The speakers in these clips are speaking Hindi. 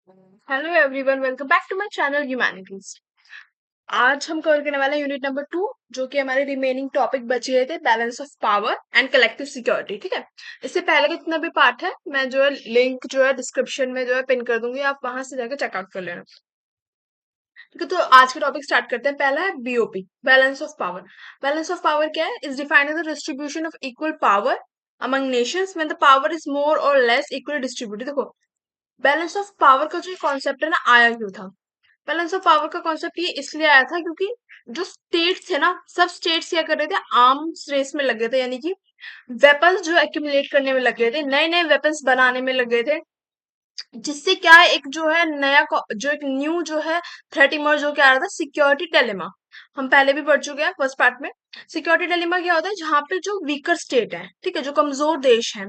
Hello everyone, welcome back to my channel humanities. आज हम कवर करने वाले हैं यूनिट नंबर 2, जो कि हमारे रिमेनिंग टॉपिक बचे हुए थे, balance of power and collective security. ठीक है, इससे पहले का जितना भी पार्ट है मैं जो है लिंक जो है डिस्क्रिप्शन में जो है पिन कर दूंगी, आप वहां से जाकर चेकआउट कर लेना। ठीक है, तो आज के टॉपिक स्टार्ट करते हैं। पहला है BOP, balance of power. Balance of power क्या है? Is defined as the distribution of equal power among nations when the power is more or less equally distributed. देखो, बैलेंस ऑफ पावर का जो कॉन्सेप्ट है ना, आया क्यों था? बैलेंस ऑफ पावर का कॉन्सेप्ट ये इसलिए आया था क्योंकि जो स्टेट्स थे ना, सब स्टेट्स क्या कर रहे थे, आर्म्स रेस में लगे थे, यानी कि वेपन्स जो एक्यूमुलेट करने में लग गए थे, नए नए वेपन्स बनाने में लग गए थे। जिससे क्या है, एक जो है नया जो एक न्यू जो है थ्रेट इमर्ज होकर आ रहा था, सिक्योरिटी डिलेमा। हम पहले भी पढ़ चुके हैं फर्स्ट पार्ट में। सिक्योरिटी डिलेमा क्या होता है? जहां पे जो वीकर स्टेट है, ठीक है, जो कमजोर देश है,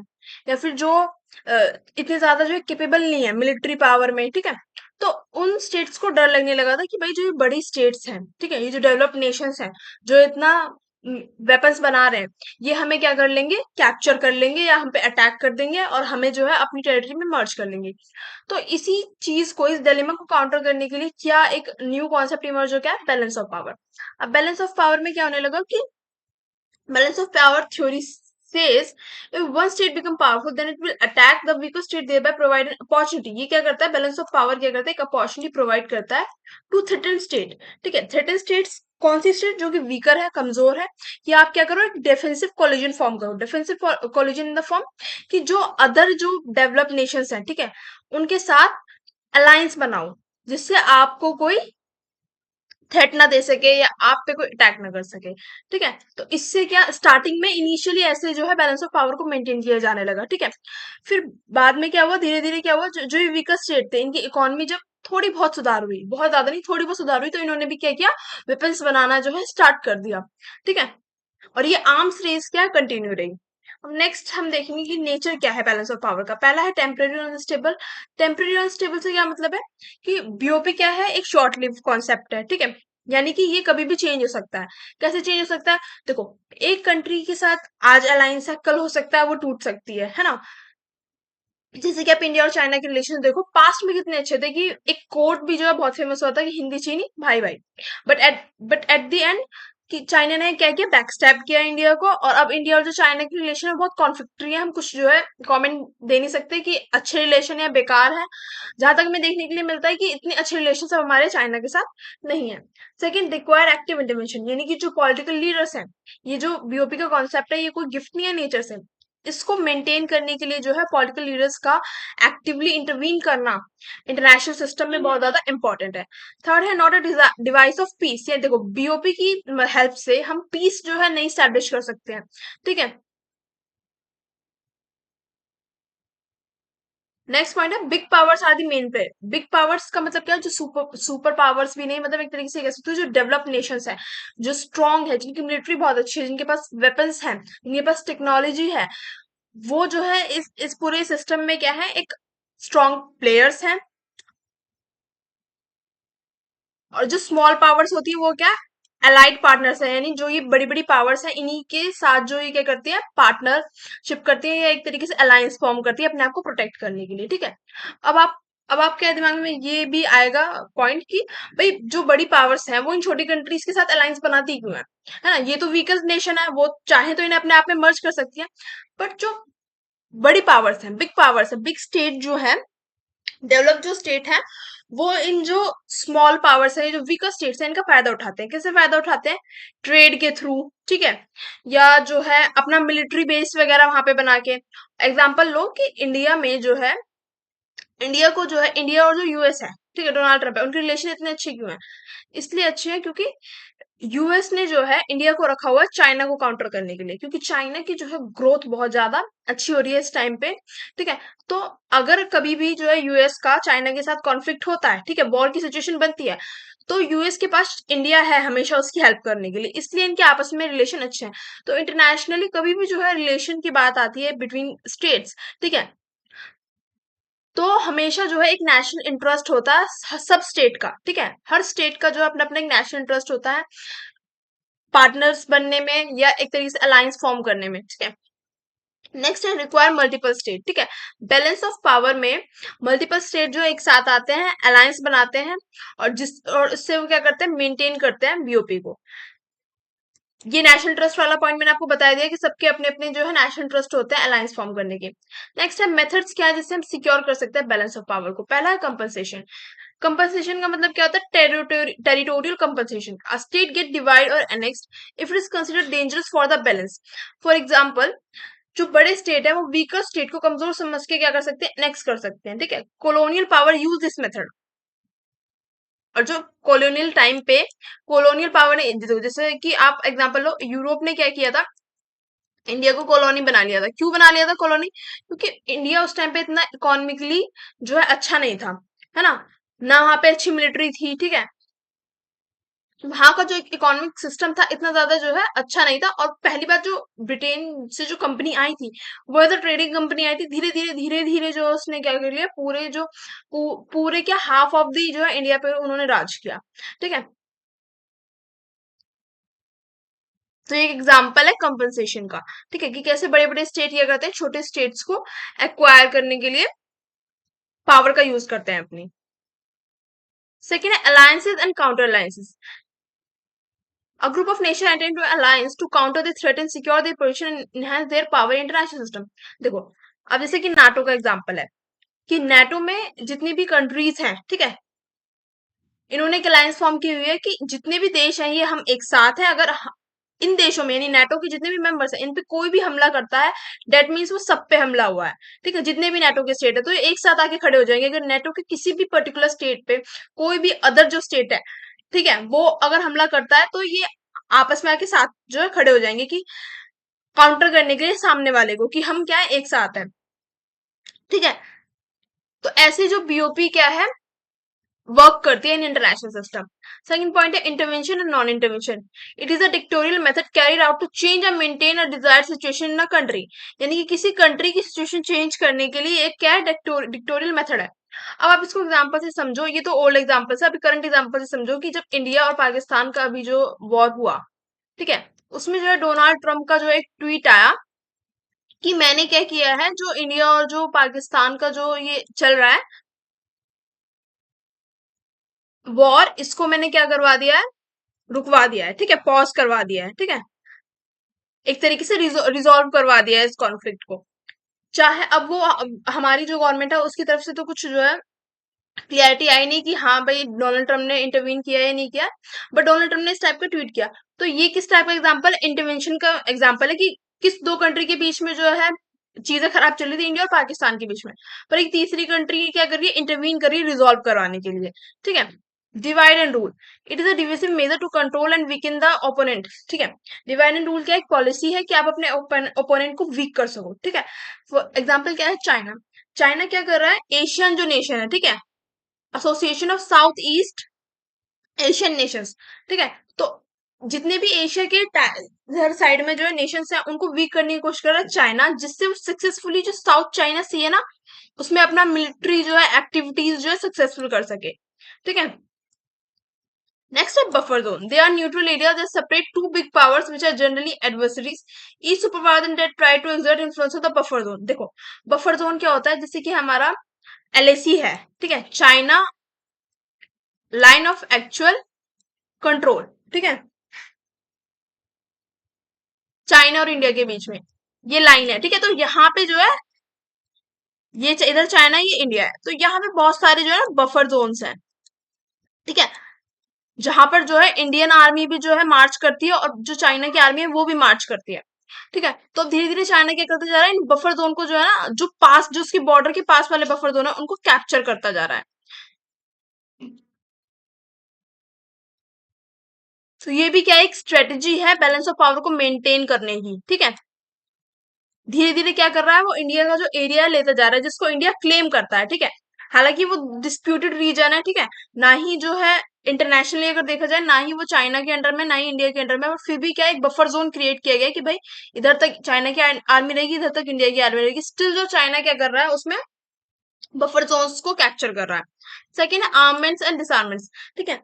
या फिर जो इतने ज्यादा जो केपेबल नहीं है मिलिट्री पावर में, ठीक है, तो उन स्टेट्स को डर लगने लगा था कि भाई जो ये बड़ी स्टेट्स हैं, ठीक है, ये जो डेवलप्ड नेशंस हैं, जो इतना वेपन्स बना रहे हैं, ये हमें क्या कर लेंगे, कैप्चर कर लेंगे या हम पे अटैक कर देंगे और हमें जो है अपनी टेरिटरी में मर्ज कर लेंगे। तो इसी चीज को, इस डिलेमा को काउंटर करने के लिए क्या एक न्यू कॉन्सेप्ट इमर्ज हो गया, बैलेंस ऑफ पावर। अब बैलेंस ऑफ पावर में क्या होने लगा कि balance of power theory says if one state become powerful then it will attack the weaker state thereby provide an opportunity। ये क्या करता है, बैलेंस ऑफ पावर क्या करता है, एक अपॉर्चुनिटी प्रोवाइड करता है टू थ्रेटन स्टेट। ठीक है, थ्रेटन स्टेट्स कौन सी स्टेट? जो कि वीकर है, कमजोर है। या आप क्या करो, एक डिफेंसिव कोलिजन फॉर्म करो। Defensive collision in the form कि जो अदर जो डेवलप्ड नेशंस हैं, ठीक है, उनके साथ अलायंस बनाओ, जिससे आपको कोई थ्रेट ना दे सके या आप पे कोई अटैक ना कर सके। ठीक है, तो इससे क्या, स्टार्टिंग में इनिशियली ऐसे जो है बैलेंस ऑफ पावर को मेंटेन किया जाने लगा। ठीक है, फिर बाद में क्या हुआ, धीरे धीरे क्या हुआ, जो ये वीकर स्टेट थे, इनकी इकोनॉमी जब थोड़ी बहुत सुधार हुई, बहुत ज्यादा नहीं, थोड़ी बहुत सुधार हुई, तो इन्होंने भी क्या किया, वेपन्स बनाना जो है स्टार्ट कर दिया। ठीक है, और ये आर्म्स रेस क्या कंटिन्यू रही। अब नेक्स्ट हम देखेंगे कि नेचर क्या है बैलेंस ऑफ पावर का। पहला है टेम्परेरी अनस्टेबल। टेम्परेरी अनस्टेबल से क्या मतलब है कि बीओपी क्या है, एक शॉर्ट लिव कॉन्सेप्ट है। ठीक है, यानी कि ये कभी भी चेंज हो सकता है। कैसे चेंज हो सकता है? देखो, एक कंट्री के साथ आज अलायंस है, कल हो सकता है वो टूट सकती है ना। जैसे कि आप इंडिया और चाइना के रिलेशन देखो, पास्ट में कितने अच्छे थे कि एक कोट भी जो है बहुत फेमस हुआ था कि हिंदी चीनी भाई भाई। बट एट द एंड कि चाइना ने क्या किया, बैकस्टैप किया इंडिया को, और अब इंडिया और जो चाइना के रिलेशन है बहुत कॉन्फ्लिक्टरी है। हम कुछ जो है कमेंट दे नहीं सकते कि अच्छे रिलेशन है बेकार है। जहां तक हमें देखने के लिए मिलता है कि इतने अच्छे रिलेशन सब हमारे चाइना के साथ नहीं है। सेकंड, रिक्वायर एक्टिव इंटरवेंशन, यानी कि जो पॉलिटिकल लीडर्स हैं, ये जो बीओपी का कॉन्सेप्ट है, ये कोई गिफ्ट नहीं है नेचर से। इसको मेंटेन करने के लिए जो है पॉलिटिकल लीडर्स का एक्टिवली इंटरवीन करना इंटरनेशनल सिस्टम में बहुत ज्यादा इंपॉर्टेंट है। थर्ड है not a device of peace. ये देखो, बीओपी की हेल्प से हम पीस जो है नहीं स्टैब्लिश कर सकते हैं। ठीक है, नेक्स्ट पॉइंट है big powers are the main player. Big powers का मतलब क्या है? जो सुपर सुपर पावर्स भी नहीं, मतलब एक तरीके से कह सकते हो जो डेवलप्ड नेशंस है, जो स्ट्रांग है, जिनकी मिलिट्री बहुत अच्छी है, जिनके पास वेपन्स हैं, जिनके पास टेक्नोलॉजी है, वो जो है इस पूरे सिस्टम में क्या है, एक स्ट्रांग प्लेयर्स हैं। और जो स्मॉल पावर्स होती है वो क्या, अलाइड पार्टनर्स है, यानी जो ये बड़ी बड़ी पावर्स हैं, इन्हीं के साथ जो ये क्या करती है, पार्टनरशिप करती है, या एक तरीके से अलायंस फॉर्म करती है अपने आप को प्रोटेक्ट करने के लिए। ठीक है, अब आप अब आपके दिमाग में ये भी आएगा पॉइंट कि भाई जो बड़ी पावर्स हैं वो इन छोटी कंट्रीज के साथ अलायंस बनाती क्यों है ना? ये तो वीकर नेशन है, वो चाहे तो इन्हें अपने आप में मर्ज कर सकती है। बट जो बड़ी पावर्स हैं, बिग पावर्स है, बिग स्टेट जो है, डेवलप जो स्टेट है, वो इन जो स्मॉल पावर्स है, जो वीकर स्टेट्स है, इनका फायदा उठाते हैं। कैसे फायदा उठाते हैं? ट्रेड के थ्रू, ठीक है, या जो है अपना मिलिट्री बेस वगैरह वहां पे बना के। एग्जाम्पल लो कि इंडिया में जो है, इंडिया को जो है, इंडिया और जो यूएस है, ठीक है, डोनाल्ड ट्रंप है, उनके रिलेशन इतने अच्छे क्यों हैं? इसलिए अच्छे हैं क्योंकि यूएस ने जो है इंडिया को रखा हुआ है चाइना को काउंटर करने के लिए, क्योंकि चाइना की जो है ग्रोथ बहुत ज्यादा अच्छी हो रही है इस टाइम पे। ठीक है, तो अगर कभी भी जो है यूएस का चाइना के साथ कॉन्फ्लिक्ट होता है, ठीक है, वॉर की सिचुएशन बनती है, तो यूएस के पास इंडिया है हमेशा उसकी हेल्प करने के लिए, इसलिए इनके आपस में रिलेशन अच्छे हैं। तो इंटरनेशनली कभी भी जो है रिलेशन की बात आती है बिटवीन स्टेट्स, ठीक है, तो हमेशा जो है एक नेशनल इंटरेस्ट होता है सब स्टेट का। ठीक है, हर स्टेट का जो है अपना अपना एक नेशनल इंटरेस्ट होता है पार्टनर्स बनने में, या एक तरीके से अलायंस फॉर्म करने में। ठीक है, नेक्स्ट है रिक्वायर मल्टीपल स्टेट, ठीक है। बैलेंस ऑफ पावर में मल्टीपल स्टेट जो एक साथ आते हैं, अलायंस बनाते हैं, और इससे वो क्या करते हैं, मेंटेन करते हैं बीओपी को। ये नेशनल ट्रस्ट वाला पॉइंट मैंने आपको बता दिया कि सबके अपने अपने जो है नेशनल ट्रस्ट होते हैं अलायंस फॉर्म करने के। नेक्स्ट है मेथड्स, क्या है जिससे हम सिक्योर कर सकते हैं बैलेंस ऑफ पावर को। पहला है कंपनसेशन। कंपनसेशन का मतलब क्या होता है, territorial compensation. A state get divide और annexed if it is considered dangerous for the balance. For example, जो बड़े स्टेट है वो वीकर स्टेट को कमजोर समझ के क्या कर सकते हैं, एनेक्स कर सकते हैं, ठीक है। Colonial power use this method. और जो कॉलोनियल टाइम पे कॉलोनियल पावर ने, जैसे कि आप एग्जांपल लो, यूरोप ने क्या किया था, इंडिया को कॉलोनी बना लिया था। क्यों बना लिया था कॉलोनी, क्योंकि इंडिया उस टाइम पे इतना इकोनॉमिकली जो है अच्छा नहीं था, है ना, ना वहां पे अच्छी मिलिट्री थी, ठीक है। वहां का जो इकोनॉमिक सिस्टम था इतना ज्यादा जो है अच्छा नहीं था। और पहली बार जो ब्रिटेन से जो कंपनी आई थी, वो तो ट्रेडिंग कंपनी आई थी, धीरे धीरे जो उसने क्या कर लिया, पूरे जो पूरे क्या हाफ ऑफ दी जो है इंडिया पे उन्होंने राज किया, ठीक है। तो एक एग्जाम्पल है कंपनसेशन का, ठीक है, कि कैसे बड़े बड़े स्टेट क्या करते हैं, छोटे स्टेट्स को एक्वायर करने के लिए पावर का यूज करते हैं अपनी। सेकेंड है alliances and counter alliances. A group of nations enter into an alliance to counter the threat and secure their position and enhance their power in international system। देखो, अब जैसे कि नाटो का एग्जांपल है, कि नाटो में जितनी भी कंट्रीज हैं, ठीक है, इन्होंने एक अलायंस फॉर्म की हुई है कि जितने भी देश हैं ये हम एक साथ हैं। अगर इन देशों में यानी नाटो के जितने भी मेंबर्स हैं, इन पे कोई भी हमला करता है, डेट मीन्स वो सब पे हमला हुआ है, ठीक है। जितने भी नाटो के स्टेट है तो ये एक साथ आके खड़े हो जाएंगे। अगर नाटो के किसी भी पर्टिकुलर स्टेट पे कोई भी अदर जो स्टेट है, ठीक है, वो अगर हमला करता है तो ये आपस में आके साथ जो है खड़े हो जाएंगे कि काउंटर करने के लिए सामने वाले को, कि हम क्या है, एक साथ है, ठीक है। तो ऐसे जो बीओपी क्या है, वर्क करती है in international system. Second point है intervention and non intervention. It is a dictatorial method carried out to change और maintain a desired situation in a country. यानी कि किसी कंट्री की सिचुएशन चेंज करने के लिए एक क्या है, डिक्टोरियल मेथड है। अब आप इसको एग्जांपल से समझो, ये तो ओल्ड एग्जांपल है, अभी करंट एग्जांपल से समझो कि जब इंडिया और पाकिस्तान का अभी जो वॉर हुआ, ठीक है, उसमें जो है डोनाल्ड ट्रंप का जो एक ट्वीट आया कि मैंने क्या किया है, जो इंडिया और जो पाकिस्तान का जो ये चल रहा है वॉर, इसको मैंने क्या करवा दिया है, रुकवा दिया है, ठीक है, पॉज करवा दिया है, ठीक है, एक तरीके से रिजॉल्व करवा दिया है इस कॉन्फ्लिक्ट को। चाहे अब वो हमारी जो गवर्नमेंट है उसकी तरफ से तो कुछ जो है क्लियरिटी आई नहीं कि हाँ भाई डोनाल्ड ट्रम्प ने इंटरवीन किया या नहीं किया, बट डोनाल्ड ट्रम्प ने इस टाइप का ट्वीट किया। तो ये किस टाइप का एग्जाम्पल, इंटरवेंशन का एग्जाम्पल है कि किस दो कंट्री के बीच में जो है चीजें खराब चल रही थी, इंडिया और पाकिस्तान के बीच में, पर एक तीसरी कंट्री क्या कर रही है, इंटरवीन कर रही है रिजॉल्व करवाने के लिए, ठीक है। Divide and rule. It is a divisive measure to control and weaken the opponent, ठीक है। डिवाइड एंड रूल क्या एक पॉलिसी है कि आप अपने ओपोनेंट को वीक कर सको, ठीक है। फॉर एग्जाम्पल क्या है, चाइना। चाइना क्या कर रहा है, एशियन जो नेशन है, ठीक है, association of south east Asian Nations, ठीक है। तो जितने भी एशिया के हर साइड में जो है नेशंस है उनको वीक करने की कोशिश कर रहा है चाइना, जिससे वो सक्सेसफुली जो साउथ चाइना सी है ना, उसमें अपना मिलिट्री जो है एक्टिविटीज जो है सक्सेसफुल कर सके, ठीक है। नेक्स्ट है buffer zone. They are neutral area that separate two big powers which are generally adversaries, each super power then that try to exert influence of the buffer zone. देखो, बफर जोन क्या होता है, जैसे कि हमारा एलएसी है, ठीक है, China line of actual control, ठीक है, चाइना और इंडिया के बीच में ये लाइन है, ठीक है। तो यहाँ पे जो है ये इधर चाइना, ये इंडिया है, तो यहाँ पे बहुत सारे जो है बफर जोन्स हैं, ठीक है, जहां पर जो है इंडियन आर्मी भी जो है मार्च करती है और जो चाइना की आर्मी है वो भी मार्च करती है, ठीक है। तो अब धीरे धीरे चाइना क्या करता जा रहा है, इन बफर जोन को जो है ना, जो पास जो उसकी बॉर्डर के पास वाले बफर जोन है उनको कैप्चर करता जा रहा है। तो ये भी क्या एक स्ट्रेटेजी है बैलेंस ऑफ पावर को मेंटेन करने की, ठीक है। धीरे धीरे क्या कर रहा है, वो इंडिया का जो एरिया लेता जा रहा है जिसको इंडिया क्लेम करता है, ठीक है। हालांकि वो डिस्प्यूटेड रीजन है, ठीक है, ना ही जो है इंटरनेशनली अगर देखा जाए, ना ही वो चाइना के अंडर में, ना ही इंडिया के अंडर में, बट फिर भी क्या एक बफर जोन क्रिएट किया गया है कि भाई इधर तक चाइना की आर्मी रहेगी, इधर तक इंडिया की आर्मी रहेगी। स्टिल जो चाइना क्या कर रहा है उसमें बफर जोन्स को कैप्चर कर रहा है। सेकेंड है आर्मेंट्स एंड डिसआर्मेंट्स, ठीक है।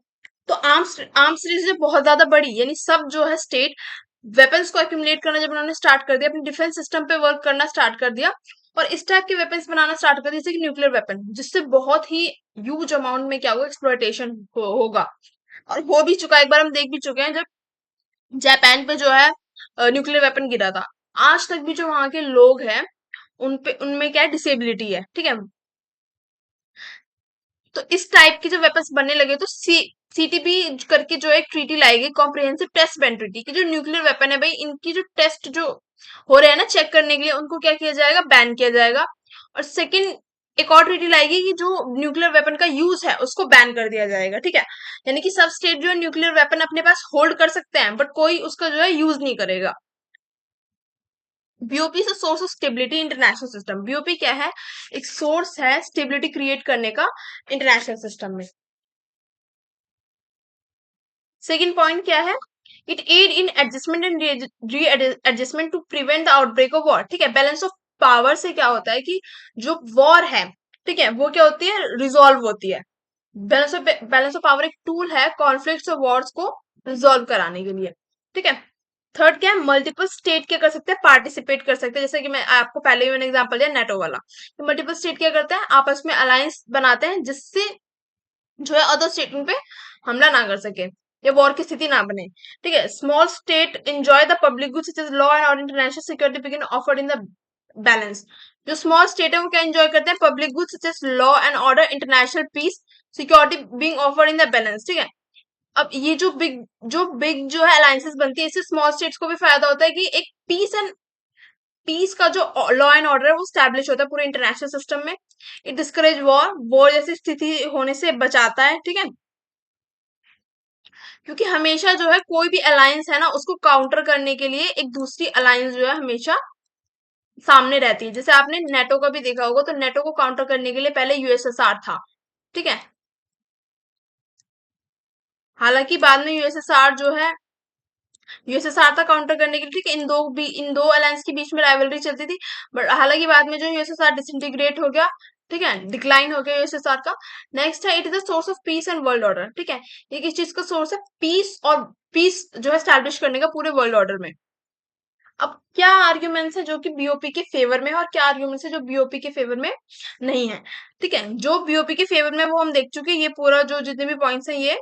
तो आर्म्स आर्म्स रेस जो बहुत ज्यादा बड़ी, यानी सब जो है स्टेट वेपन्स को एक्यूमुलेट करना जब उन्होंने स्टार्ट कर दिया, अपने डिफेंस सिस्टम पे वर्क करना स्टार्ट कर दिया और इस टाइप के वेपन्स बनाना स्टार्ट कर दिया, जैसे कि न्यूक्लियर वेपन, जिससे बहुत ही ह्यूज अमाउंट में क्या होगा, एक्सप्लॉयटेशन होगा। और हो भी चुका है, एक बार हम देख भी चुके हैं, जब जापान पे जो है न्यूक्लियर वेपन गिरा था। आज तक भी जो वहां के लोग हैं, उनमें क्या है, डिसेबिलिटी है, ठीक है। तो इस टाइप के जो वेपन्स बनने लगे, तो सीटीबी करके जो एक ट्रीटी लाई गई, कॉम्प्रिहेंसिव टेस्ट बैन ट्रीटी, की जो न्यूक्लियर वेपन है भाई, इनकी जो टेस्ट जो हो रहे हैं ना चेक करने के लिए, उनको क्या किया जाएगा, बैन किया जाएगा। और सेकंड एक और ट्रीटी लाएगी कि जो न्यूक्लियर वेपन का यूज है उसको बैन कर दिया जाएगा, ठीक है। यानी कि सब स्टेट जो है न्यूक्लियर वेपन अपने पास होल्ड कर सकते हैं, बट कोई उसका जो है यूज नहीं करेगा। बीओपी से source of stability international system. BOP क्या है, एक सोर्स है स्टेबिलिटी क्रिएट करने का इंटरनेशनल सिस्टम में। सेकेंड पॉइंट क्या है, it aid in adjustment and readjustment to prevent the outbreak of war, ठीक है। बैलेंस ऑफ पावर से क्या होता है कि जो वॉर है, ठीक है, वो क्या होती है, रिजॉल्व होती है। बैलेंस ऑफ पावर एक टूल है कॉन्फ्लिक्ट्स और वॉर्स को रिजॉल्व कराने के लिए, ठीक है। थर्ड क्या है, मल्टीपल स्टेट क्या कर सकते हैं, पार्टिसिपेट कर सकते हैं, जैसे कि मैं आपको पहले ही मैंने एग्जांपल दिया नेटो वाला। तो मल्टीपल स्टेट क्या करते हैं, आपस में अलायंस बनाते हैं, जिससे जो है अदर स्टेट पे हमला ना कर सके या वॉर की स्थिति ना बने, ठीक है। Small state enjoy the public goods such as law and order, international security बिगिन ऑफर्ड इन द बैलेंस। जो स्मॉल स्टेट है वो क्या एंजॉय करते हैं, public goods such as law and order, international peace, security being offered in the balance, ठीक है। अब ये जो बिग जो है अलायंसेस बनती है, इससे स्मॉल स्टेट्स को भी फायदा होता है कि एक पीस का जो लॉ एंड ऑर्डर है वो स्टैब्लिश होता है पूरे इंटरनेशनल सिस्टम में। इट डिस्करेज वॉर जैसी स्थिति होने से बचाता है, ठीक है। क्योंकि हमेशा जो है कोई भी अलायंस है ना, उसको काउंटर करने के लिए एक दूसरी अलायंस जो है हमेशा सामने रहती है। जैसे आपने नेटो का भी देखा होगा, तो नेटो को काउंटर करने के लिए पहले यूएसएसआर था, ठीक है। हालांकि बाद में यूएसएसआर जो है, यूएसएसआर था काउंटर करने के लिए, ठीक है। इन दो अलायंस के बीच में राइवलरी चलती थी, बट हालांकि बाद में जो यूएसएसआर डिसइंटीग्रेट हो गया, ठीक है, डिक्लाइन हो गया यूएसएसआर का। नेक्स्ट है, it is the source of peace and world order, ठीक है। ये किस चीज का सोर्स है, पीस जो है स्टैब्लिश करने का पूरे वर्ल्ड ऑर्डर में। अब क्या आर्ग्यूमेंट्स है जो कि बीओपी के फेवर में है, और क्या आर्ग्यूमेंट्स है जो बीओपी के फेवर में नहीं है, ठीक है। जो बीओपी के फेवर में है वो हम देख चुके हैं, ये पूरा जो जितने भी पॉइंट्स हैं ये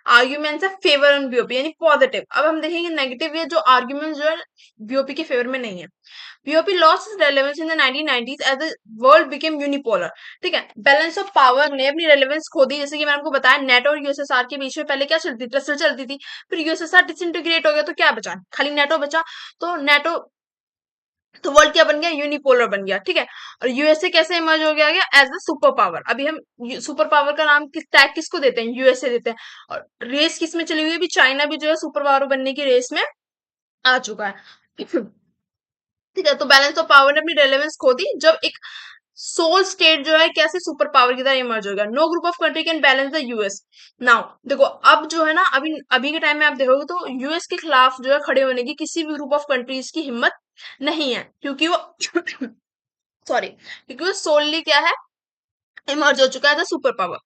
आर्ग्यूमेंट्स है फेवर ऑन बीओपी यानी पॉजिटिव। अब हम देखेंगे नेगेटिव, ये जो आर्ग्यूमेंट्स जो है बीओपी के फेवर में नहीं है। BOP lost its relevance in the 1990s as the world became unipolar, ठीक है। बैलेंस ऑफ पावर ने अपनी रेलेवेंस खो दी, जैसे कि मैंने आपको बताया नेटो और यूएसएसआर के बीच में पहले क्या चलती थी, टसल चलती थी। फिर यूएसएसआर डिसइंटीग्रेट हो गया तो क्या बचा, खाली नेटो बचा। तो वर्ल्ड क्या बन गया, यूनिपोलर बन गया, ठीक है। और यूएसए कैसे इमर्ज हो गया एज द सुपर पावर। अभी हम सुपर पावर का नाम टैग किसको देते हैं, यूएसए देते हैं। और रेस किस में चली हुई है, अभी चाइना भी जो है सुपर पावर बनने की रेस में आ चुका है। ठीक है, तो बैलेंस ऑफ पावर ने अपनी रेलेवेंस खो दी जब एक सोल स्टेट जो है कैसे सुपर पावर की तरह इमर्ज होगा। No group of country can balance the US. Now देखो, अब जो है ना, अभी अभी के टाइम में आप देखोगे तो यूएस के खिलाफ जो है खड़े होने की किसी भी ग्रुप ऑफ कंट्रीज की हिम्मत नहीं है, क्योंकि वो सॉरी, क्योंकि वो सोलली क्या है, इमर्ज हो चुका है the super power.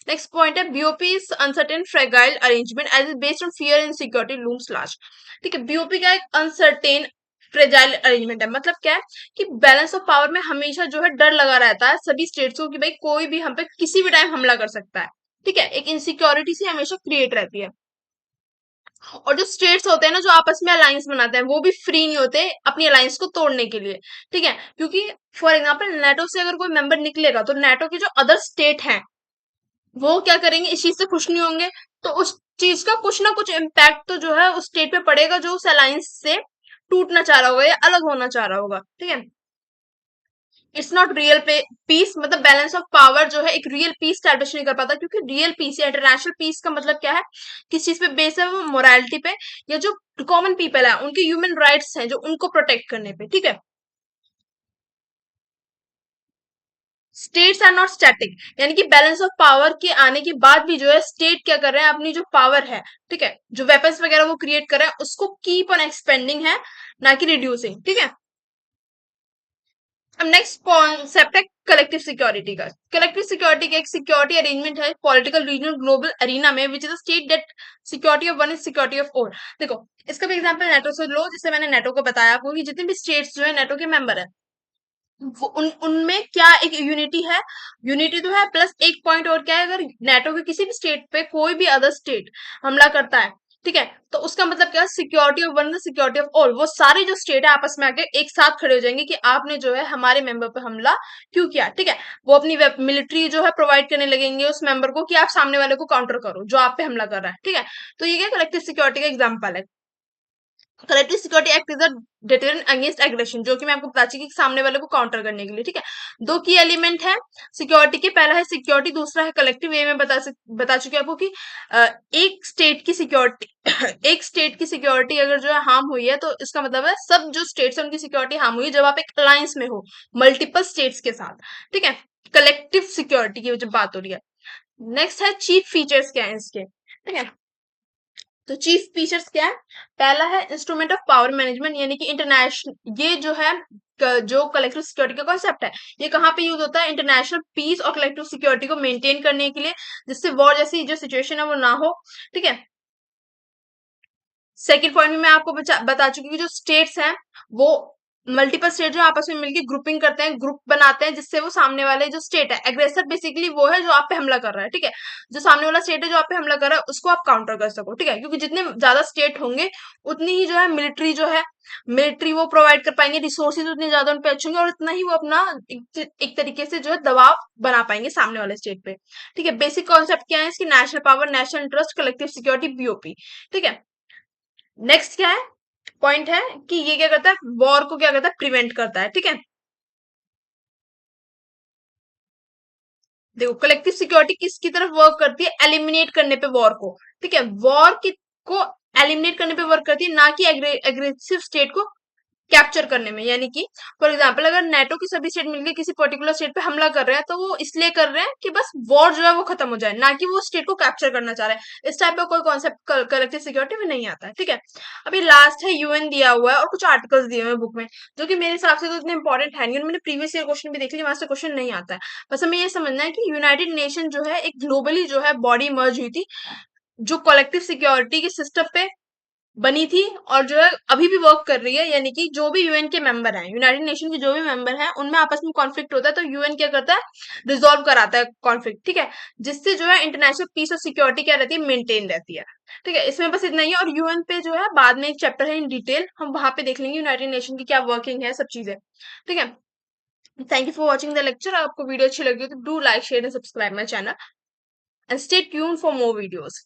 Next point है, BOP is uncertain fragile arrangement as is based on fear and security looms large, ठीक है। बीओपी का एक अनसर्टेन फ्रेजाइल अरेंजमेंट है, मतलब क्या है कि बैलेंस ऑफ पावर में हमेशा जो है डर लगा रहता है सभी स्टेट्स को कि भाई कोई भी हम पे किसी भी टाइम हमला कर सकता है, ठीक है। एक इनसिक्योरिटी सी हमेशा क्रिएट रहती है। और जो स्टेट्स होते हैं ना, जो आपस में अलायंस बनाते हैं, वो भी फ्री नहीं होते अपनी अलायंस को तोड़ने के लिए, ठीक है। क्योंकि फॉर एग्जाम्पल नेटो से अगर कोई मेंबर निकलेगा तो नेटो के जो अदर स्टेट हैं वो क्या करेंगे, इस चीज से खुश नहीं होंगे। तो उस चीज का कुछ ना कुछ इम्पैक्ट तो जो है उस स्टेट पे पड़ेगा जो उस अलायंस से टूटना चाह रहा होगा या अलग होना चाह रहा होगा, ठीक है। इट्स नॉट रियल पीस, मतलब बैलेंस ऑफ पावर जो है एक रियल पीस स्टैब्लिश नहीं कर पाता, क्योंकि रियल पीस या इंटरनेशनल पीस का मतलब क्या है, किस चीज पे बेस है, वो मोरालिटी पे, या जो कॉमन पीपल है उनके ह्यूमन राइट्स हैं जो उनको प्रोटेक्ट करने पे, ठीक है। स्टेट्स आर नॉट स्टैटिक, यानी कि बैलेंस ऑफ पावर के आने के बाद भी जो है स्टेट क्या कर रहे हैं, अपनी जो पावर है, ठीक है, जो वेपन्स वगैरह वो क्रिएट कर रहे हैं उसको कीप ऑन एक्सपेंडिंग है, ना कि रिड्यूसिंग, ठीक है। अब नेक्स्ट कॉन्सेप्ट है कलेक्टिव सिक्योरिटी का। कलेक्टिव सिक्योरिटी का एक सिक्योरिटी अरेंजमेंट है पॉलिटिकल रीजनल ग्लोबल अरीना में which is state that security of one is security of all. देखो इसका भी एग्जांपल नेटो से लो, जिससे मैंने नेटो को बताया आपको कि जितने भी स्टेट्स जो है नेटो के मेंबर है उनमें क्या एक यूनिटी है, यूनिटी तो है, प्लस एक पॉइंट और क्या है, अगर नेटो के किसी भी स्टेट पे कोई भी अदर स्टेट हमला करता है, ठीक है, तो उसका मतलब क्या, security of one security of all, वो सारे जो स्टेट है आपस में आके एक साथ खड़े हो जाएंगे कि आपने जो है हमारे मेंबर पे हमला क्यों किया, ठीक है। वो अपनी मिलिट्री जो है प्रोवाइड करने लगेंगे उस मेंबर को कि आप सामने वाले को काउंटर करो जो आप पे हमला कर रहा है, ठीक है। तो ये क्या कलेक्टिव सिक्योरिटी का एग्जाम्पल है। Collective security act is a deterrent against aggression, जो कि मैं आपको बता चुकी कि सामने वाले को काउंटर करने के लिए, ठीक है। दो की एलिमेंट है सिक्योरिटी के, पहला है सिक्योरिटी, दूसरा है कलेक्टिव। ये मैं बता चुकी आपको कि एक स्टेट की सिक्योरिटी एक स्टेट की सिक्योरिटी अगर जो है हार्म हुई है तो इसका मतलब है सब जो स्टेट्स है उनकी सिक्योरिटी हार्म हुई है जब आप एक अलायंस में हो मल्टीपल स्टेट्स के साथ, ठीक है। कलेक्टिव सिक्योरिटी की जब बात हो रही है। नेक्स्ट है चीफ फीचर्स क्या है इसके, ठीक है। तो चीफ फीचर्स क्या है, पहला है इंस्ट्रूमेंट ऑफ पावर मैनेजमेंट, यानी कि इंटरनेशनल, ये जो है जो कलेक्टिव सिक्योरिटी का कॉन्सेप्ट है ये कहाँ पे यूज होता है, इंटरनेशनल पीस और कलेक्टिव सिक्योरिटी को मेंटेन करने के लिए, जिससे वॉर जैसी जो सिचुएशन है वो ना हो, ठीक है। सेकेंड पॉइंट में मैं आपको बता चुकी हूँ, जो स्टेट्स हैं वो मल्टीपल स्टेट जो आपस में मिलकर ग्रुपिंग करते हैं, ग्रुप बनाते हैं, जिससे वो सामने वाले जो स्टेट है, एग्रेसर बेसिकली वो है जो आप पे हमला कर रहा है, ठीक है। जो सामने वाला स्टेट है जो आप पे हमला कर रहा है उसको आप काउंटर कर सको, ठीक है, क्योंकि जितने ज्यादा स्टेट होंगे उतनी ही जो है मिलिट्री जो है मिलिट्री वो प्रोवाइड कर पाएंगे, रिसोर्सेज उतने ज्यादा उन पे अच्छे होंगे और इतना ही वो अपना एक तरीके से जो है दबाव बना पाएंगे सामने वाले स्टेट पे, ठीक है। बेसिक कॉन्सेप्ट क्या है इसकी, national power, national interest, collective security, BOP, ठीक है। नेक्स्ट क्या है, पॉइंट है कि ये क्या करता है, वॉर को क्या करता है, प्रिवेंट करता है, ठीक है। देखो कलेक्टिव सिक्योरिटी किसकी तरफ वर्क करती है, एलिमिनेट करने पे वॉर को, ठीक है, वॉर की को एलिमिनेट करने पे वर्क करती है, ना कि एग्रेसिव स्टेट को कैप्चर करने में। यानी कि फॉर एग्जांपल अगर नेटो की सभी स्टेट मिलकर किसी पर्टिकुलर स्टेट पे हमला कर रहे हैं तो वो इसलिए कर रहे हैं कि बस वॉर जो है वो खत्म हो जाए, ना कि वो स्टेट को कैप्चर करना चाह रहे हैं। इस टाइप का कोई कॉन्सेप्ट कलेक्टिव सिक्योरिटी में नहीं आता है, ठीक है। अभी लास्ट है यूएन दिया हुआ है और कुछ आर्टिकल्स दिए हुए हैं बुक में, जो कि मेरे हिसाब से तो इतने इंपॉर्टेंट है नहीं, मैंने प्रीवियस ईयर क्वेश्चन भी देख लिया, वहां से क्वेश्चन नहीं आता है। बस हमें ये समझना है कि यूनाइटेड नेशन जो है एक ग्लोबली जो है बॉडी मर्ज हुई थी जो कलेक्टिव सिक्योरिटी के सिस्टम पे बनी थी और जो है अभी भी वर्क कर रही है। यानी कि जो भी यूएन के मेंबर हैं, यूनाइटेड नेशन के जो भी मेंबर हैं, उनमें आपस में कॉन्फ्लिक्ट होता है तो यूएन क्या करता है, रिजॉल्व कराता है कॉन्फ्लिक्ट, ठीक है, जिससे जो है इंटरनेशनल पीस और सिक्योरिटी क्या रहती है, मेंटेन रहती है, ठीक है। इसमें बस इतना ही है, और यूएन पे जो है बाद में एक चैप्टर है इन डिटेल, हम वहां पे देख लेंगे यूनाइटेड नेशन की क्या वर्किंग है, सब चीजें, ठीक है। Thank you for watching the lecture. आपको वीडियो अच्छी लगी हो तो do like share and subscribe my channel and stay tune for more videos.